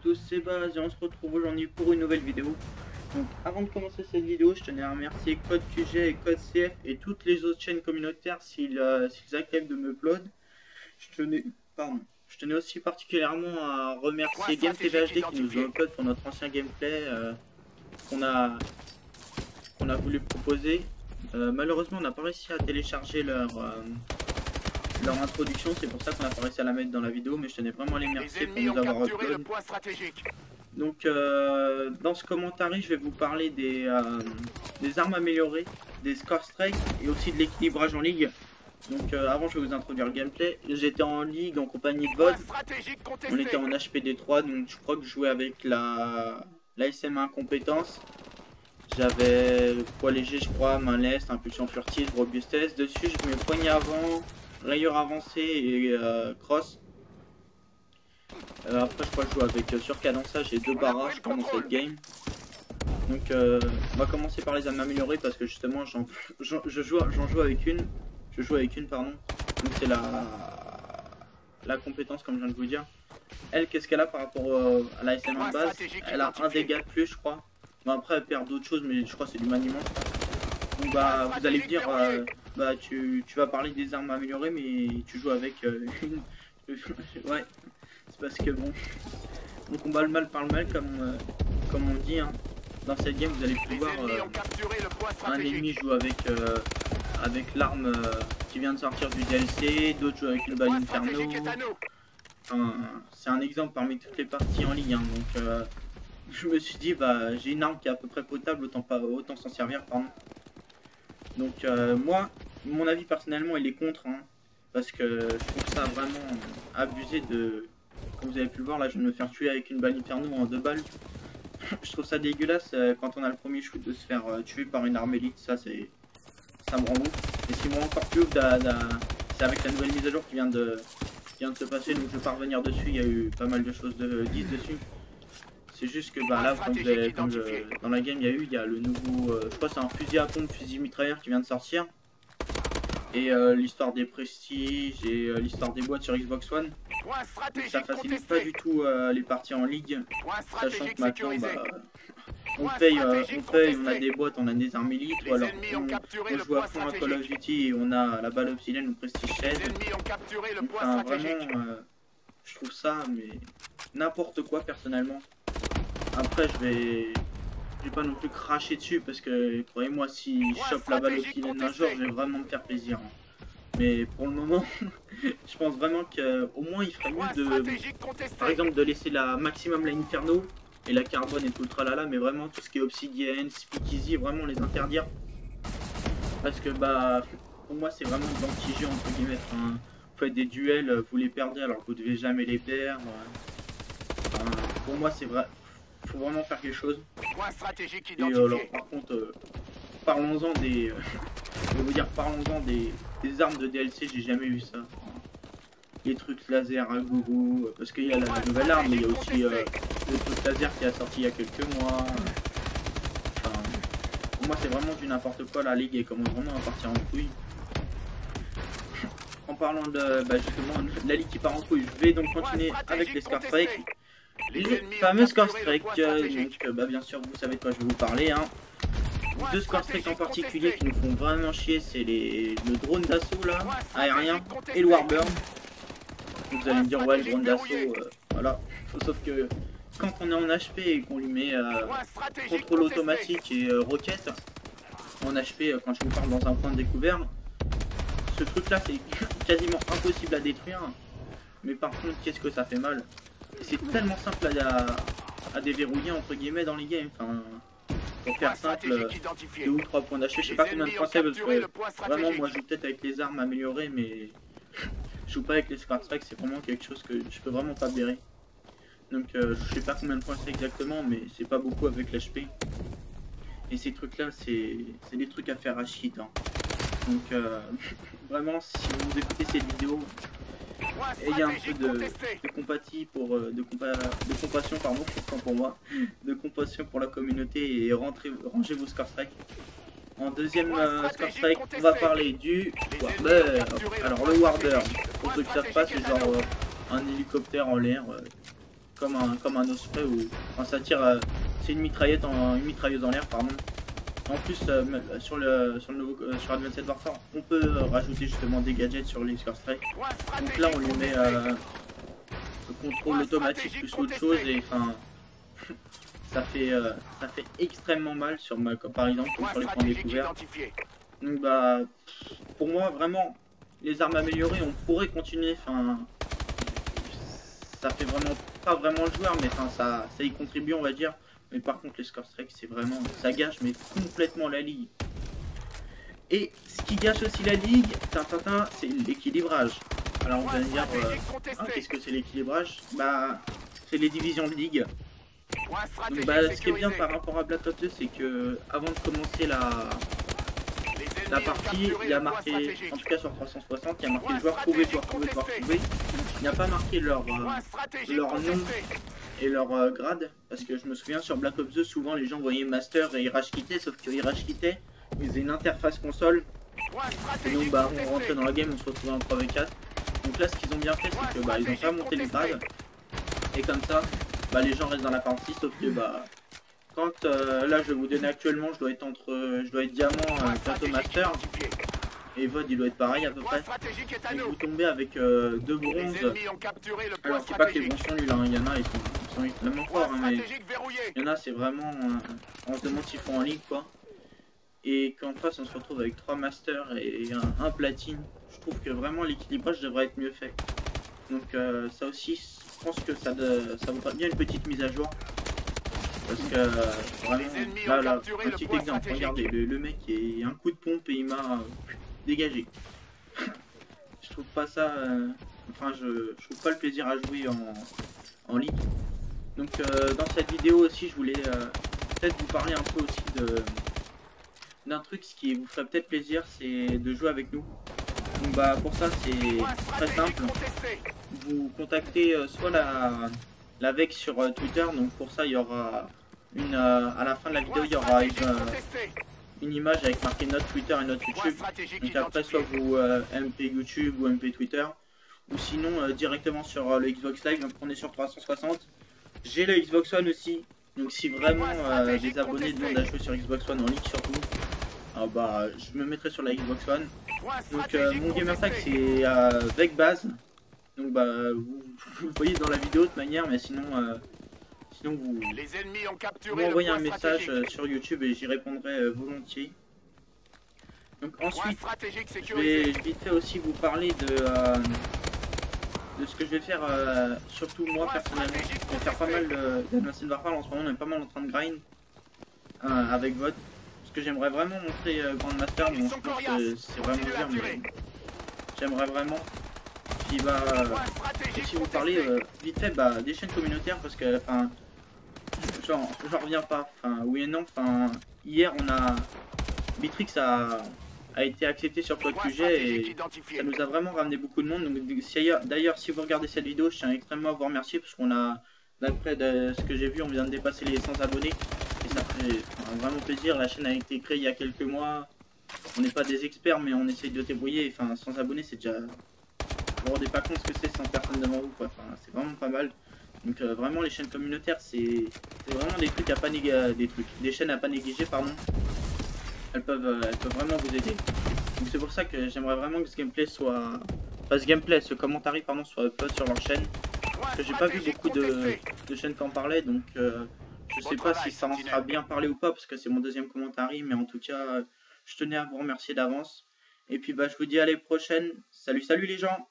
tous, c'est Baz et on se retrouve aujourd'hui pour une nouvelle vidéo. Donc avant de commencer cette vidéo, je tenais à remercier Code QG et Code CF et toutes les autres chaînes communautaires s'ils acceptent de me upload. Je tenais aussi particulièrement à remercier GameTVHD qui nous a upload pour notre ancien gameplay qu'on a voulu proposer. Malheureusement on n'a pas réussi à télécharger leur introduction, c'est pour ça qu'on a pas réussi à la mettre dans la vidéo, mais je tenais vraiment à les remercier pour nous avoir upload. Donc dans ce commentaire je vais vous parler des armes améliorées, des score strikes et aussi de l'équilibrage en ligue. Donc avant je vais vous introduire le gameplay. J'étais en ligue en compagnie de VOD, on était en HPD 3, donc je crois que je jouais avec la SM1 compétence. J'avais poids léger je crois, main leste, impulsion furtive, robustesse. Dessus je mets poignet avant, rayure avancée et cross. Après je crois que je joue avec surcadençage et 2 barrages pendant cette game. Donc on va commencer par les armes améliorées parce que justement j'en joue avec une. Je joue avec une pardon. Donc c'est la compétence comme je viens de vous dire. Elle qu'est-ce qu'elle a par rapport à la SM1 base? Elle a un dégât de plus je crois. Bon après elle perd d'autres choses mais je crois que c'est du maniement. Donc bah vous allez me dire bah tu vas parler des armes améliorées mais tu joues avec une. Ouais. C'est parce que bon, on combat le mal par le mal comme on dit hein. Dans cette game vous allez pouvoir un ennemi joue avec l'arme qui vient de sortir du DLC, d'autres jouent avec une balle Inferno. Enfin, c'est un exemple parmi toutes les parties en ligne hein. Donc je me suis dit bah j'ai une arme qui est à peu près potable, autant s'en servir pardon. Donc moi mon avis personnellement il est contre hein, parce que je trouve ça vraiment abusé de... Comme vous avez pu le voir là je viens de me faire tuer avec une balle Inferno en 2 balles. Je trouve ça dégueulasse quand on a le premier shoot de se faire tuer par une arme élite, ça me rend ouf. Et ce qui me rend encore plus ouf, c'est avec la nouvelle mise à jour qui vient de se passer, donc je vais pas revenir dessus, il y a eu pas mal de choses de 10 dessus. C'est juste que bah là dans la game il y a le nouveau, je crois c'est un fusil à pompe, fusil mitrailleur qui vient de sortir. Et l'histoire des prestiges et l'histoire des boîtes sur Xbox One. Donc ça facilite pas du tout les parties en ligue, sachant que maintenant bah, on paye, on a des boîtes, on a des armes élites, ou alors on joue à fond à Call of Duty et on a la balle obsidienne ou prestige 16. Enfin vraiment je trouve ça mais n'importe quoi personnellement. Après je vais pas non plus cracher dessus parce que croyez-moi si je chope la balle obsidienne un jour je vais vraiment me faire plaisir. Mais pour le moment, je pense vraiment qu'au moins il ferait mieux de, par exemple, de laisser la maximum la Inferno et la carbone et tout le tralala, mais vraiment tout ce qui est obsidienne, speakeasy, vraiment les interdire. Parce que bah, pour moi c'est vraiment de l'anti-jeu entre guillemets. Enfin, vous faites des duels, vous les perdez alors que vous devez jamais les perdre. Enfin, pour moi c'est vrai, faut vraiment faire quelque chose. Et alors par contre, parlons-en des... je vais vous dire, parlons-en des armes de DLC, j'ai jamais vu ça. Les trucs laser à gourou, parce qu'il y a la nouvelle arme, mais il y a aussi le truc laser qui a sorti il y a quelques mois. Enfin, pour moi c'est vraiment du n'importe quoi, la ligue est commence vraiment à partir en couille. En parlant de justement de la ligue qui part en couille, je vais donc continuer avec les score strikes. Les fameux score strikes, donc bien sûr vous savez de quoi je vais vous parler hein. 2 score strikes en particulier qui nous font vraiment chier, c'est le drone d'assaut là, aérien, et le Warbird. Vous allez me dire ouais le drone d'assaut, voilà. Sauf que quand on est en HP et qu'on lui met contrôle automatique et roquette, en HP quand je vous parle dans un point de découvert, ce truc là c'est quasiment impossible à détruire. Mais par contre qu'est-ce que ça fait mal. C'est tellement simple à déverrouiller entre guillemets dans les games. Enfin, pour faire simple, 2 ou 3 points d'HP, je sais pas combien de points c'est parce que vraiment moi je joue peut-être avec les armes améliorées mais je joue pas avec les score strikes, c'est vraiment quelque chose que je peux vraiment pas blairer. Donc je sais pas combien de points c'est exactement mais c'est pas beaucoup avec l'HP. Et ces trucs là c'est des trucs à faire à shit hein. Donc vraiment si vous écoutez cette vidéo, ayez un peu de compatie de compassion pardon, pour moi, de compassion pour la communauté et rangez vos score strikes. En deuxième score strike, on va parler du Warbird. Alors le Warbird, pour ceux qui savent pas, c'est genre un hélicoptère en l'air comme un osprey ou enfin, ça tire. C'est une mitrailleuse en l'air, pardon. En plus, sur Advanced Warfare, on peut rajouter justement des gadgets sur les Scar Strike. Donc là, on lui met le contrôle automatique plus autre chose et enfin, ça fait extrêmement mal sur ma, par exemple sur les points découverts. Donc bah, pour moi vraiment, les armes améliorées, on pourrait continuer. Enfin, ça fait vraiment pas vraiment le joueur, mais enfin ça y contribue, on va dire. Mais par contre les Scar Strike, c'est vraiment, ça gâche mais complètement la ligue. Et ce qui gâche aussi la ligue, c'est l'équilibrage. Alors on va me dire, qu'est-ce que c'est l'équilibrage? Bah c'est les divisions de ligue. Donc, bah, ce qui est bien par rapport à Black Ops 2, c'est que avant de commencer la partie, il y a marqué, en tout cas sur 360, il y a marqué joueur trouvé, joueur trouvé, joueur trouvé. Il n'y a pas marqué leur nom et leur grade, parce que je me souviens sur Black Ops 2, souvent les gens voyaient Master et Rage Quitté, sauf que Rage Quitté, ils faisaient une interface console. Et donc bah on rentrait dans la game, on se retrouvait en 3v4. Donc là ce qu'ils ont bien fait, c'est que bah ils ont pas monté les grades. Et comme ça, bah les gens restent dans la partie, sauf que bah quand là je vais vous donner actuellement, je dois être diamant, bientôt master. Et VOD il doit être pareil à peu près. Donc vous tombez avec 2 bronzes. Alors c'est pas que les bronzes sont nuls, hein. Il y en a ils sont extrêmement forts, hein, mais il y en a c'est vraiment on se demande s'ils font en ligue quoi. Et qu'en face on se retrouve avec 3 masters et un platine. Je trouve que vraiment l'équilibrage devrait être mieux fait. Donc ça aussi je pense que ça vaudrait bien une petite mise à jour. Parce que vraiment là un petit exemple, regardez le mec est un coup de pompe et il m'a dégagé. Je trouve pas ça enfin je trouve pas le plaisir à jouer en ligue. Donc dans cette vidéo aussi je voulais peut-être vous parler un peu aussi d'un truc, ce qui vous ferait peut-être plaisir, c'est de jouer avec nous. Donc bah pour ça c'est très simple. Vous contactez soit la VEX sur Twitter, donc pour ça il y aura à la fin de la vidéo il y aura une image avec marqué notre Twitter et notre YouTube. Donc après soit vous MP YouTube ou MP Twitter, ou sinon directement sur le Xbox Live, donc on est sur 360. J'ai le Xbox One aussi, donc si vraiment des abonnés demandent à jouer sur Xbox One en ligne surtout, bah je me mettrai sur la Xbox One. Donc mon gamertag c'est VecBase. Donc bah vous le voyez dans la vidéo de toute manière, mais sinon vous m'envoyez un message sur YouTube et j'y répondrai volontiers. Donc ensuite je vais vite fait aussi vous parler de ce que je vais faire, surtout moi personnellement. Je vais faire pas mal d'Advanced Warfare en ce moment, on est pas mal en train de grind avec VOD. Parce que j'aimerais vraiment montrer Grandmaster, bon je pense que c'est vraiment dur, mais j'aimerais vraiment. Puis bah aussi vous parler vite fait des chaînes communautaires, parce que enfin j'en reviens pas, enfin oui et non, enfin hier on a Bitrix a été accepté sur PodQG et ça nous a vraiment ramené beaucoup de monde. Donc d'ailleurs si vous regardez cette vidéo, je tiens extrêmement à vous remercier, parce qu'on a, d'après ce que j'ai vu, on vient de dépasser les 100 abonnés et ça fait vraiment plaisir. La chaîne a été créée il y a quelques mois, on n'est pas des experts mais on essaye de débrouiller. Enfin 100 abonnés c'est déjà, vous vous rendez pas compte ce que c'est 100 personnes devant vous quoi. Enfin c'est vraiment pas mal. Donc vraiment les chaînes communautaires c'est vraiment des trucs à pas des chaînes à pas négliger pardon. Elles peuvent vraiment vous aider. Donc c'est pour ça que j'aimerais vraiment que ce gameplay soit, ce commentary pardon soit upload sur leur chaîne. Parce que j'ai pas vu beaucoup de chaînes qui en parlaient, donc je sais pas si ça en sera bien parlé ou pas, parce que c'est mon deuxième commentary, mais en tout cas je tenais à vous remercier d'avance. Et puis bah je vous dis à la prochaine. Salut les gens.